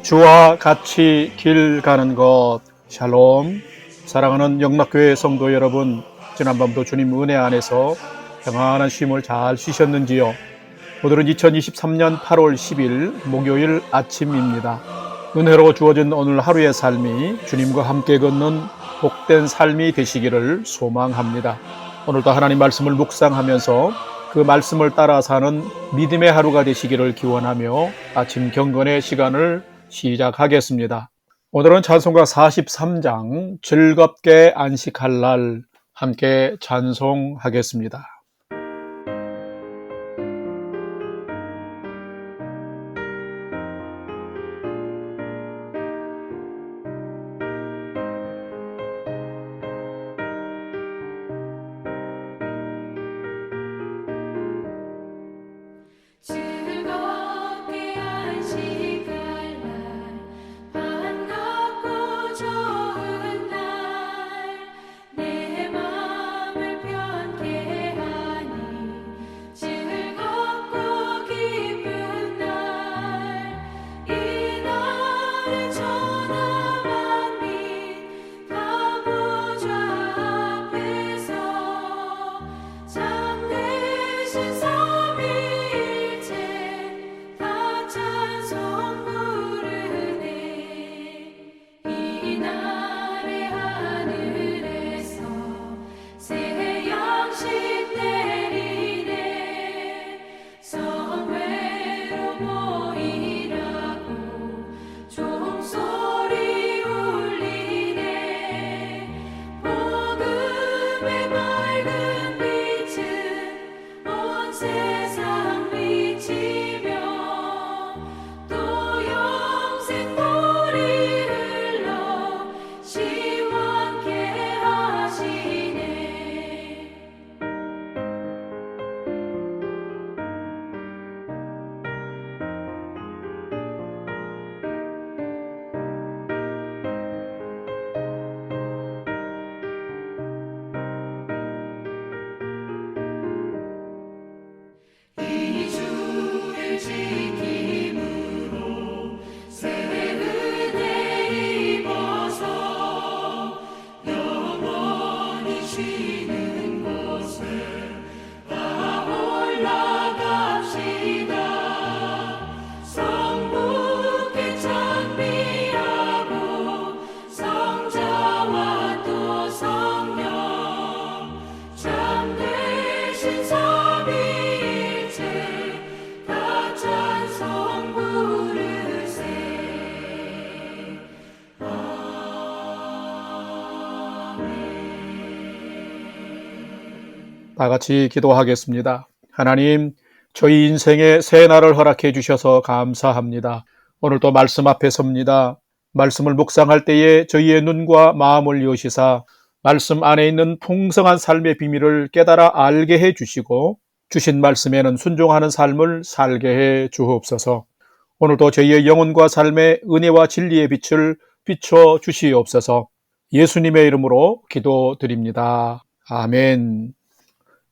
주와 같이 길 가는 것. 샬롬. 사랑하는 영락교회 성도 여러분, 지난밤도 주님 은혜 안에서 평안한 쉼을 잘 쉬셨는지요? 오늘은 2023년 8월 10일 목요일 아침입니다. 은혜로 주어진 오늘 하루의 삶이 주님과 함께 걷는 복된 삶이 되시기를 소망합니다. 오늘도 하나님 말씀을 묵상하면서 그 말씀을 따라 사는 믿음의 하루가 되시기를 기원하며 아침 경건의 시간을 시작하겠습니다. 오늘은 찬송가 43장 즐겁게 안식할 날 함께 찬송하겠습니다. 즐겁게 안식할 날 반갑고 좋은 날 내 맘을 편케 하니 즐겁고 기쁜 날 이 날에 천하 만민 다 보좌 앞에서 참되신 삼위일체 다 찬송 부르네. 이 날의 하늘에서 새 양식 내리네. 성회로 모이라고 종소리 울리네. 복음의 밝은 빛은 온 세상 비치며 또 영생 불이 흘러 시원케 하시네. 이 주를 지킴으로 새 은혜 입어서 영원히 쉬는 곳에 다 올라갑시다. 성부께 찬미하고 성자와 또 성령 참되신 삼위일체 다 찬송 부르세. 다 같이 기도하겠습니다. 하나님, 저희 인생에 새 날을 허락해 주셔서 감사합니다. 오늘도 말씀 앞에 섭니다. 말씀을 묵상할 때에 저희의 눈과 마음을 여시사 말씀 안에 있는 풍성한 삶의 비밀을 깨달아 알게 해 주시고 주신 말씀에는 순종하는 삶을 살게 해 주옵소서. 오늘도 저희의 영혼과 삶의 은혜와 진리의 빛을 비춰 주시옵소서. 예수님의 이름으로 기도드립니다. 아멘.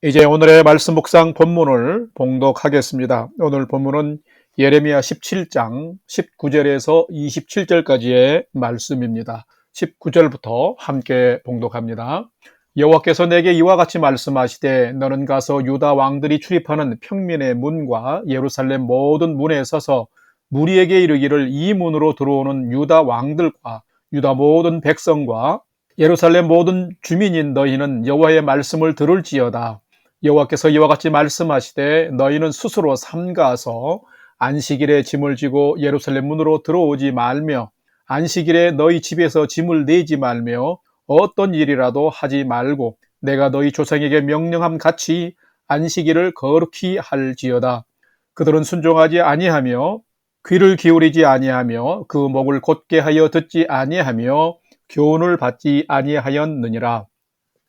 이제 오늘의 말씀 묵상 본문을 봉독하겠습니다. 오늘 본문은 예레미야 17장 19절에서 27절까지의 말씀입니다. 19절부터 함께 봉독합니다. 여호와께서 내게 이와 같이 말씀하시되 너는 가서 유다 왕들이 출입하는 평민의 문과 예루살렘 모든 문에 서서 무리에게 이르기를 이 문으로 들어오는 유다 왕들과 유다 모든 백성과 예루살렘 모든 주민인 너희는 여호와의 말씀을 들을지어다. 여호와께서 이와 같이 말씀하시되 너희는 스스로 삼가서 안식일에 짐을 지고 예루살렘 문으로 들어오지 말며 안식일에 너희 집에서 짐을 내지 말며 어떤 일이라도 하지 말고 내가 너희 조상에게 명령함 같이 안식일을 거룩히 할지어다. 그들은 순종하지 아니하며 귀를 기울이지 아니하며 그 목을 곧게 하여 듣지 아니하며 교훈을 받지 아니하였느니라.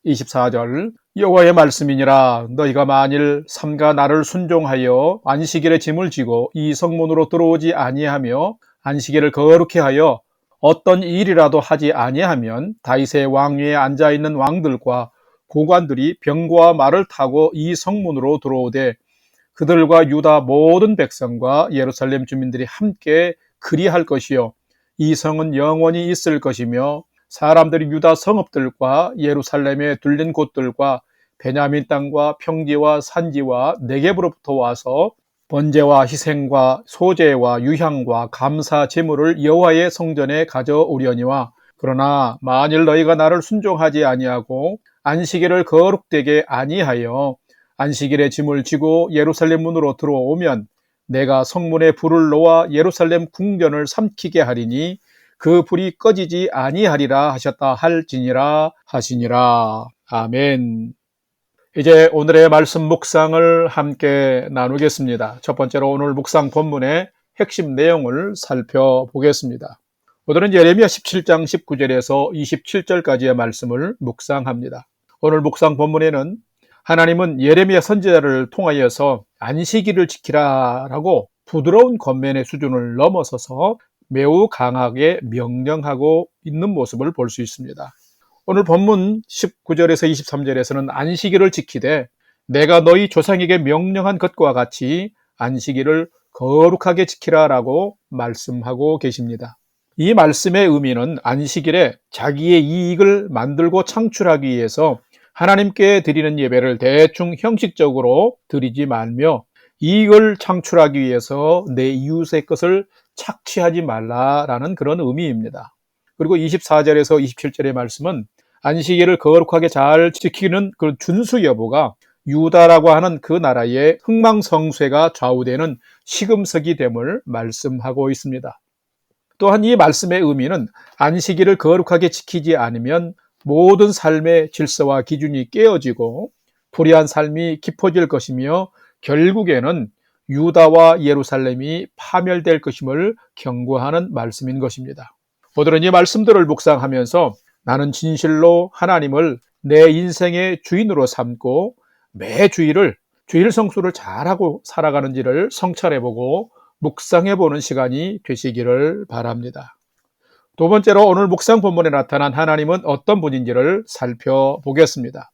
24절 여호와의 말씀이니라. 너희가 만일 삼가 나를 순종하여 안식일에 짐을 지고 이 성문으로 들어오지 아니하며 안식일을 거룩히 하여 어떤 일이라도 하지 아니하면 다윗의 왕위에 앉아있는 왕들과 고관들이 병거와 말을 타고 이 성문으로 들어오되 그들과 유다 모든 백성과 예루살렘 주민들이 함께 그리할 것이요 이 성은 영원히 있을 것이며 사람들이 유다 성읍들과 예루살렘에 둘린 곳들과 베냐민 땅과 평지와 산지와 네겝으로부터 와서 번제와 희생과 소제와 유향과 감사 제물을 여호와의 성전에 가져오려니와 그러나 만일 너희가 나를 순종하지 아니하고 안식일을 거룩되게 아니하여 안식일에 짐을 지고 예루살렘 문으로 들어오면 내가 성문에 불을 놓아 예루살렘 궁전을 삼키게 하리니 그 불이 꺼지지 아니하리라 하셨다 할지니라 하시니라. 아멘. 이제 오늘의 말씀 묵상을 함께 나누겠습니다. 첫 번째로 오늘 묵상 본문의 핵심 내용을 살펴보겠습니다. 오늘은 예레미야 17장 19절에서 27절까지의 말씀을 묵상합니다. 오늘 묵상 본문에는 하나님은 예레미야 선지자를 통하여서 안식일을 지키라라고 부드러운 권면의 수준을 넘어서서 매우 강하게 명령하고 있는 모습을 볼 수 있습니다. 오늘 본문 19절에서 23절에서는 안식일을 지키되 내가 너희 조상에게 명령한 것과 같이 안식일을 거룩하게 지키라라고 말씀하고 계십니다. 이 말씀의 의미는 안식일에 자기의 이익을 만들고 창출하기 위해서 하나님께 드리는 예배를 대충 형식적으로 드리지 말며 이익을 창출하기 위해서 내 이웃의 것을 착취하지 말라라는 그런 의미입니다. 그리고 24절에서 27절의 말씀은 안식일을 거룩하게 잘 지키는 그 준수 여부가 유다라고 하는 그 나라의 흥망성쇠가 좌우되는 시금석이 됨을 말씀하고 있습니다. 또한 이 말씀의 의미는 안식일을 거룩하게 지키지 않으면 모든 삶의 질서와 기준이 깨어지고 불의한 삶이 깊어질 것이며 결국에는 유다와 예루살렘이 파멸될 것임을 경고하는 말씀인 것입니다. 오늘은 이 말씀들을 묵상하면서 나는 진실로 하나님을 내 인생의 주인으로 삼고 매 주일 성수를 잘하고 살아가는지를 성찰해보고 묵상해보는 시간이 되시기를 바랍니다. 두 번째로 오늘 묵상 본문에 나타난 하나님은 어떤 분인지를 살펴보겠습니다.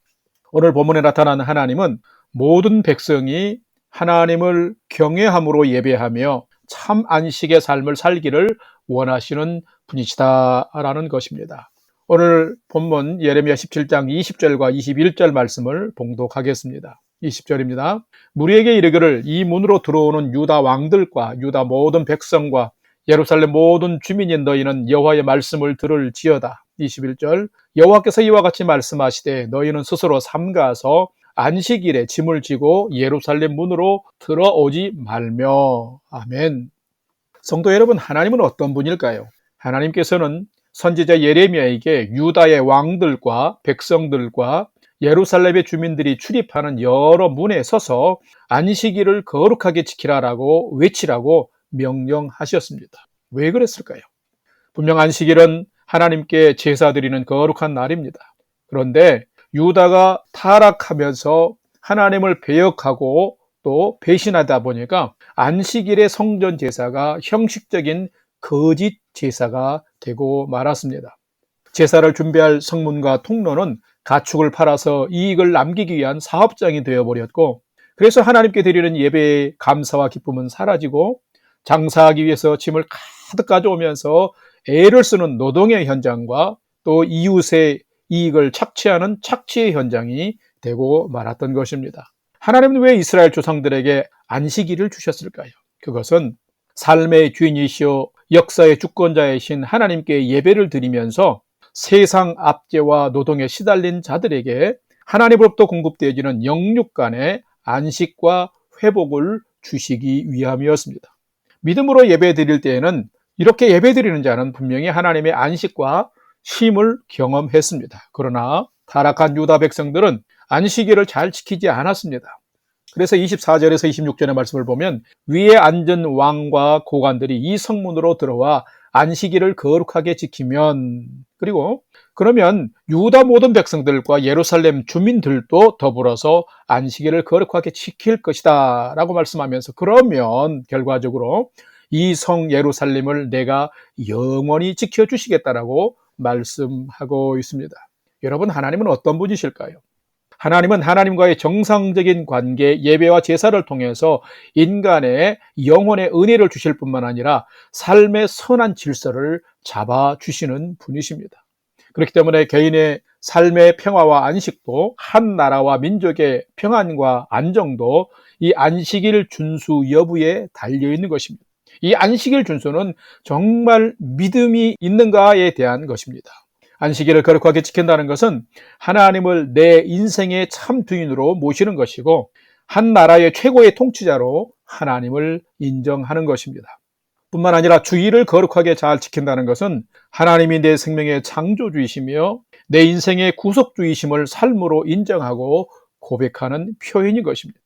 오늘 본문에 나타난 하나님은 모든 백성이 하나님을 경외함으로 예배하며 참 안식의 삶을 살기를 원하시는 분이시다라는 것입니다. 오늘 본문 예레미야 17장 20절과 21절 말씀을 봉독하겠습니다. 20절입니다. 무리에게 이르기를 이 문으로 들어오는 유다 왕들과 유다 모든 백성과 예루살렘 모든 주민인 너희는 여호와의 말씀을 들을지어다. 21절 여호와께서 이와 같이 말씀하시되 너희는 스스로 삼가서 안식일에 짐을 지고 예루살렘 문으로 들어오지 말며. 아멘. 성도 여러분, 하나님은 어떤 분일까요? 하나님께서는 선지자 예레미야에게 유다의 왕들과 백성들과 예루살렘의 주민들이 출입하는 여러 문에 서서 안식일을 거룩하게 지키라라고 외치라고 명령하셨습니다. 왜 그랬을까요? 분명 안식일은 하나님께 제사 드리는 거룩한 날입니다. 그런데 유다가 타락하면서 하나님을 배역하고 또 배신하다 보니까 안식일의 성전 제사가 형식적인 거짓 제사가 되고 말았습니다. 제사를 준비할 성문과 통로는 가축을 팔아서 이익을 남기기 위한 사업장이 되어버렸고, 그래서 하나님께 드리는 예배의 감사와 기쁨은 사라지고 장사하기 위해서 짐을 가득 가져오면서 애를 쓰는 노동의 현장과 또 이웃의 이익을 착취하는 착취의 현장이 되고 말았던 것입니다. 하나님은 왜 이스라엘 조상들에게 안식일을 주셨을까요? 그것은 삶의 주인이시오 역사의 주권자이신 하나님께 예배를 드리면서 세상 압제와 노동에 시달린 자들에게 하나님으로부터 공급되어지는 영육 간의 안식과 회복을 주시기 위함이었습니다. 믿음으로 예배 드릴 때에는 이렇게 예배 드리는 자는 분명히 하나님의 안식과 쉼을 경험했습니다. 그러나 타락한 유다 백성들은 안식일을 잘 지키지 않았습니다. 그래서 24절에서 26절의 말씀을 보면 위에 앉은 왕과 고관들이 이 성문으로 들어와 안식일을 거룩하게 지키면, 그리고 그러면 유다 모든 백성들과 예루살렘 주민들도 더불어서 안식일을 거룩하게 지킬 것이다 라고 말씀하면서, 그러면 결과적으로 이 성 예루살렘을 내가 영원히 지켜주시겠다라고 말씀하고 있습니다. 여러분, 하나님은 어떤 분이실까요? 하나님은 하나님과의 정상적인 관계, 예배와 제사를 통해서 인간의 영혼의 은혜를 주실 뿐만 아니라 삶의 선한 질서를 잡아주시는 분이십니다. 그렇기 때문에 개인의 삶의 평화와 안식도, 한 나라와 민족의 평안과 안정도 이 안식일 준수 여부에 달려있는 것입니다. 이 안식일 준수는 정말 믿음이 있는가에 대한 것입니다. 안식일을 거룩하게 지킨다는 것은 하나님을 내 인생의 참 주인으로 모시는 것이고, 한 나라의 최고의 통치자로 하나님을 인정하는 것입니다. 뿐만 아니라 주일을 거룩하게 잘 지킨다는 것은 하나님이 내 생명의 창조주이시며 내 인생의 구속주이심을 삶으로 인정하고 고백하는 표현인 것입니다.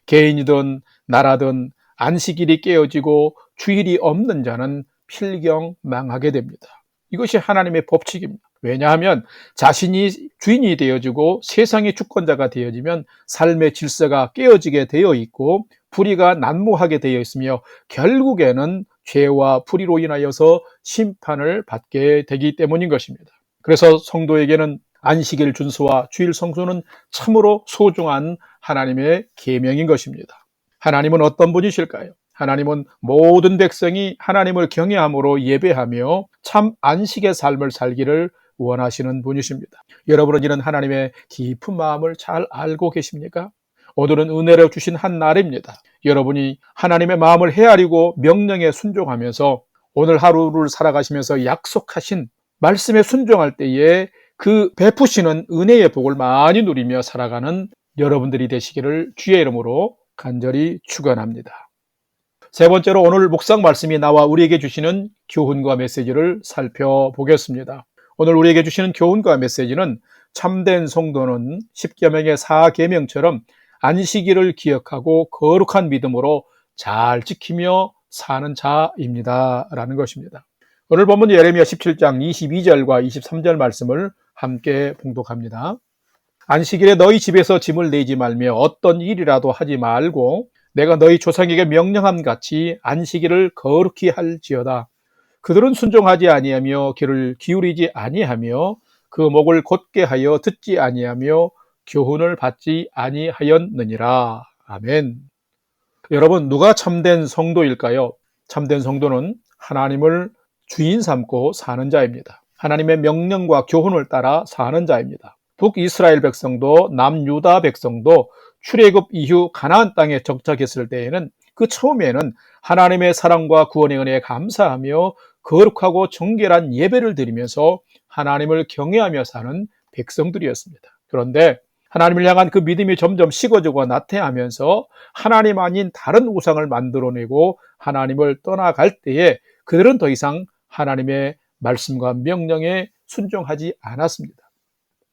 개인이든 나라든 안식일이 깨어지고 주일이 없는 자는 필경 망하게 됩니다. 이것이 하나님의 법칙입니다. 왜냐하면 자신이 주인이 되어지고 세상의 주권자가 되어지면 삶의 질서가 깨어지게 되어 있고 불의가 난무하게 되어 있으며 결국에는 죄와 불의로 인하여서 심판을 받게 되기 때문인 것입니다. 그래서 성도에게는 안식일 준수와 주일 성수는 참으로 소중한 하나님의 계명인 것입니다. 하나님은 어떤 분이실까요? 하나님은 모든 백성이 하나님을 경외함으로 예배하며 참 안식의 삶을 살기를 원하시는 분이십니다. 여러분은 이런 하나님의 깊은 마음을 잘 알고 계십니까? 오늘은 은혜를 주신 한 날입니다. 여러분이 하나님의 마음을 헤아리고 명령에 순종하면서 오늘 하루를 살아가시면서 약속하신 말씀에 순종할 때에 그 베푸시는 은혜의 복을 많이 누리며 살아가는 여러분들이 되시기를 주의 이름으로 간절히 축원합니다. 세 번째로 오늘 묵상 말씀이 나와 우리에게 주시는 교훈과 메시지를 살펴보겠습니다. 오늘 우리에게 주시는 교훈과 메시지는 참된 성도는 십계명의 4계명처럼 안식일을 기억하고 거룩한 믿음으로 잘 지키며 사는 자입니다 라는 것입니다. 오늘 본문 예레미야 17장 22절과 23절 말씀을 함께 봉독합니다. 안식일에 너희 집에서 짐을 내지 말며 어떤 일이라도 하지 말고 내가 너희 조상에게 명령함 같이 안식일을 거룩히 할지어다. 그들은 순종하지 아니하며 귀를 기울이지 아니하며 그 목을 곧게 하여 듣지 아니하며 교훈을 받지 아니하였느니라. 아멘. 여러분, 누가 참된 성도일까요? 참된 성도는 하나님을 주인 삼고 사는 자입니다. 하나님의 명령과 교훈을 따라 사는 자입니다. 북이스라엘 백성도 남유다 백성도 출애굽 이후 가나안 땅에 정착했을 때에는 그 처음에는 하나님의 사랑과 구원의 은혜에 감사하며 거룩하고 정결한 예배를 드리면서 하나님을 경외하며 사는 백성들이었습니다. 그런데 하나님을 향한 그 믿음이 점점 식어지고 나태하면서 하나님 아닌 다른 우상을 만들어내고 하나님을 떠나갈 때에 그들은 더 이상 하나님의 말씀과 명령에 순종하지 않았습니다.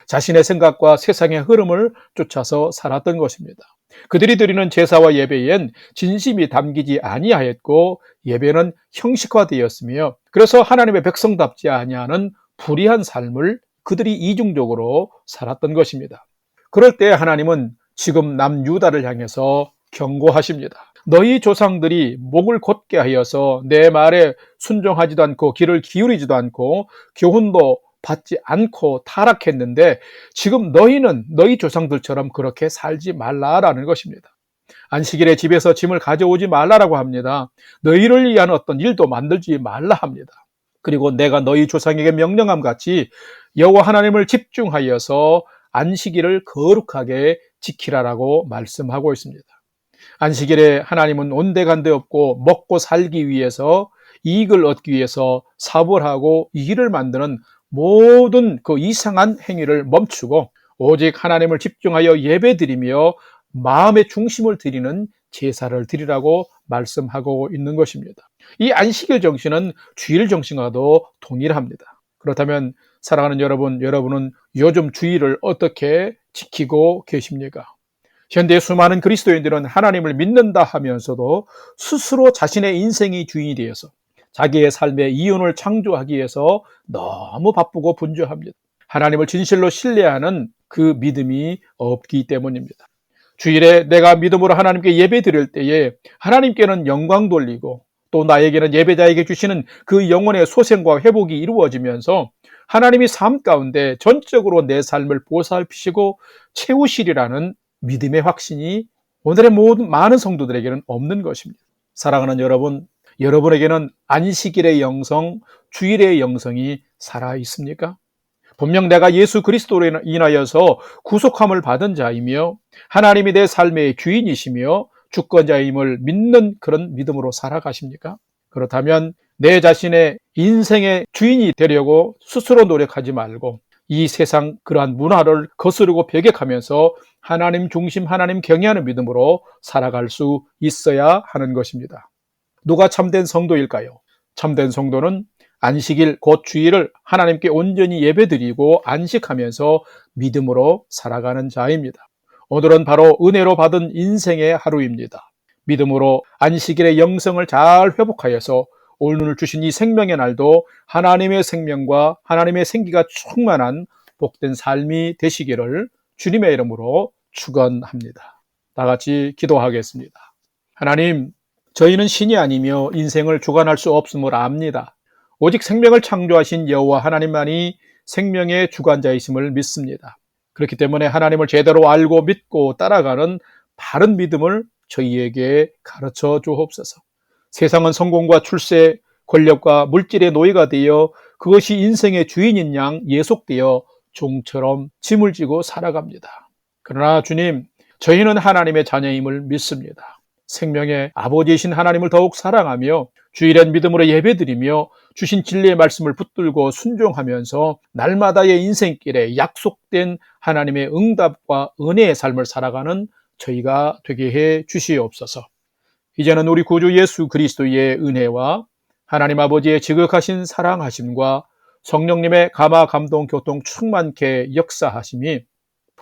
자신의 생각과 세상의 흐름을 쫓아서 살았던 것입니다. 그들이 드리는 제사와 예배엔 진심이 담기지 아니하였고 예배는 형식화되었으며 그래서 하나님의 백성답지 아니하는 불의한 삶을 그들이 이중적으로 살았던 것입니다. 그럴 때 하나님은 지금 남유다를 향해서 경고하십니다. 너희 조상들이 목을 곧게 하여서 내 말에 순종하지도 않고 귀를 기울이지도 않고 교훈도 받지 않고 타락했는데 지금 너희는 너희 조상들처럼 그렇게 살지 말라라는 것입니다. 안식일에 집에서 짐을 가져오지 말라라고 합니다. 너희를 위한 어떤 일도 만들지 말라 합니다. 그리고 내가 너희 조상에게 명령함 같이 여호와 하나님을 집중하여서 안식일을 거룩하게 지키라라고 말씀하고 있습니다. 안식일에 하나님은 온데간데 없고 먹고 살기 위해서 이익을 얻기 위해서 사업을 하고 일을 만드는 모든 그 이상한 행위를 멈추고 오직 하나님을 집중하여 예배드리며 마음의 중심을 드리는 제사를 드리라고 말씀하고 있는 것입니다. 이 안식일 정신은 주일 정신과도 동일합니다. 그렇다면 사랑하는 여러분은 요즘 주일을 어떻게 지키고 계십니까? 현대 수많은 그리스도인들은 하나님을 믿는다 하면서도 스스로 자신의 인생이 주인이 되어서 자기의 삶의 이윤을 창조하기 위해서 너무 바쁘고 분주합니다. 하나님을 진실로 신뢰하는 그 믿음이 없기 때문입니다. 주일에 내가 믿음으로 하나님께 예배 드릴 때에 하나님께는 영광 돌리고 또 나에게는 예배자에게 주시는 그 영혼의 소생과 회복이 이루어지면서 하나님이 삶 가운데 전적으로 내 삶을 보살피시고 채우시리라는 믿음의 확신이 오늘의 모든 많은 성도들에게는 없는 것입니다. 사랑하는 여러분, 여러분에게는 안식일의 영성, 주일의 영성이 살아 있습니까? 분명 내가 예수 그리스도로 인하여서 구속함을 받은 자이며 하나님이 내 삶의 주인이시며 주권자임을 믿는 그런 믿음으로 살아가십니까? 그렇다면 내 자신의 인생의 주인이 되려고 스스로 노력하지 말고 이 세상 그러한 문화를 거스르고 배격하면서 하나님 중심, 하나님 경외하는 믿음으로 살아갈 수 있어야 하는 것입니다. 누가 참된 성도일까요? 참된 성도는 안식일 곧 주일을 하나님께 온전히 예배드리고 안식하면서 믿음으로 살아가는 자입니다. 오늘은 바로 은혜로 받은 인생의 하루입니다. 믿음으로 안식일의 영성을 잘 회복하여서 오늘 주신 이 생명의 날도 하나님의 생명과 하나님의 생기가 충만한 복된 삶이 되시기를 주님의 이름으로 축원합니다. 다 같이 기도하겠습니다. 하나님, 저희는 신이 아니며 인생을 주관할 수 없음을 압니다. 오직 생명을 창조하신 여호와 하나님만이 생명의 주관자이심을 믿습니다. 그렇기 때문에 하나님을 제대로 알고 믿고 따라가는 바른 믿음을 저희에게 가르쳐 주옵소서. 세상은 성공과 출세, 권력과 물질의 노예가 되어 그것이 인생의 주인인 양 예속되어 종처럼 짐을 지고 살아갑니다. 그러나 주님, 저희는 하나님의 자녀임을 믿습니다. 생명의 아버지이신 하나님을 더욱 사랑하며 주일엔 믿음으로 예배드리며 주신 진리의 말씀을 붙들고 순종하면서 날마다의 인생길에 약속된 하나님의 응답과 은혜의 삶을 살아가는 저희가 되게 해 주시옵소서. 이제는 우리 구주 예수 그리스도의 은혜와 하나님 아버지의 지극하신 사랑하심과 성령님의 감화 감동 교통 충만케 역사하심이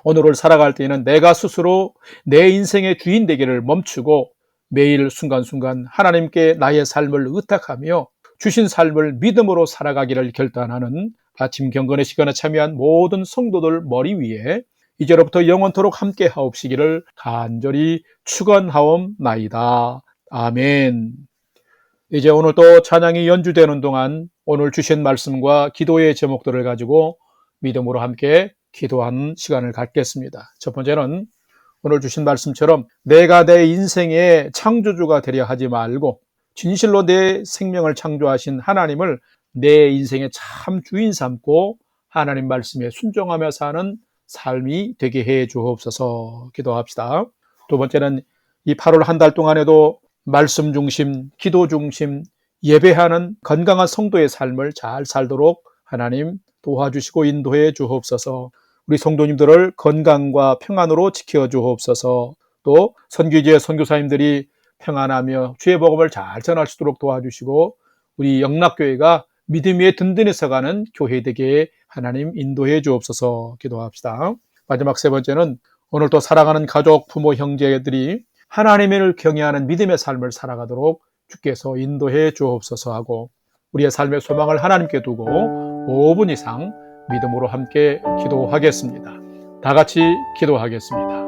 오늘을 살아갈 때에는 내가 스스로 내 인생의 주인 되기를 멈추고 매일 순간순간 하나님께 나의 삶을 의탁하며 주신 삶을 믿음으로 살아가기를 결단하는 아침 경건의 시간에 참여한 모든 성도들 머리 위에 이제로부터 영원토록 함께 하옵시기를 간절히 축원하옵나이다. 아멘. 이제 오늘 또 찬양이 연주되는 동안 오늘 주신 말씀과 기도의 제목들을 가지고 믿음으로 함께 기도하는 시간을 갖겠습니다. 첫 번째는 오늘 주신 말씀처럼 내가 내 인생의 창조주가 되려 하지 말고 진실로 내 생명을 창조하신 하나님을 내 인생의 참 주인 삼고 하나님 말씀에 순종하며 사는 삶이 되게 해 주옵소서. 기도합시다. 두 번째는 이 8월 한 달 동안에도 말씀 중심, 기도 중심, 예배하는 건강한 성도의 삶을 잘 살도록 하나님 도와주시고 인도해 주옵소서. 우리 성도님들을 건강과 평안으로 지켜 주옵소서. 또 선교지의 선교사님들이 평안하며 주의 복음을 잘 전할 수 있도록 도와주시고 우리 영락교회가 믿음 위에 든든히 서가는 교회 되게 하나님 인도해 주옵소서. 기도합시다. 마지막 세 번째는 오늘 또 사랑하는 가족, 부모, 형제들이 하나님을 경외하는 믿음의 삶을 살아가도록 주께서 인도해 주옵소서 하고 우리의 삶의 소망을 하나님께 두고 5분 이상 믿음으로 함께 기도하겠습니다. 다 같이 기도하겠습니다.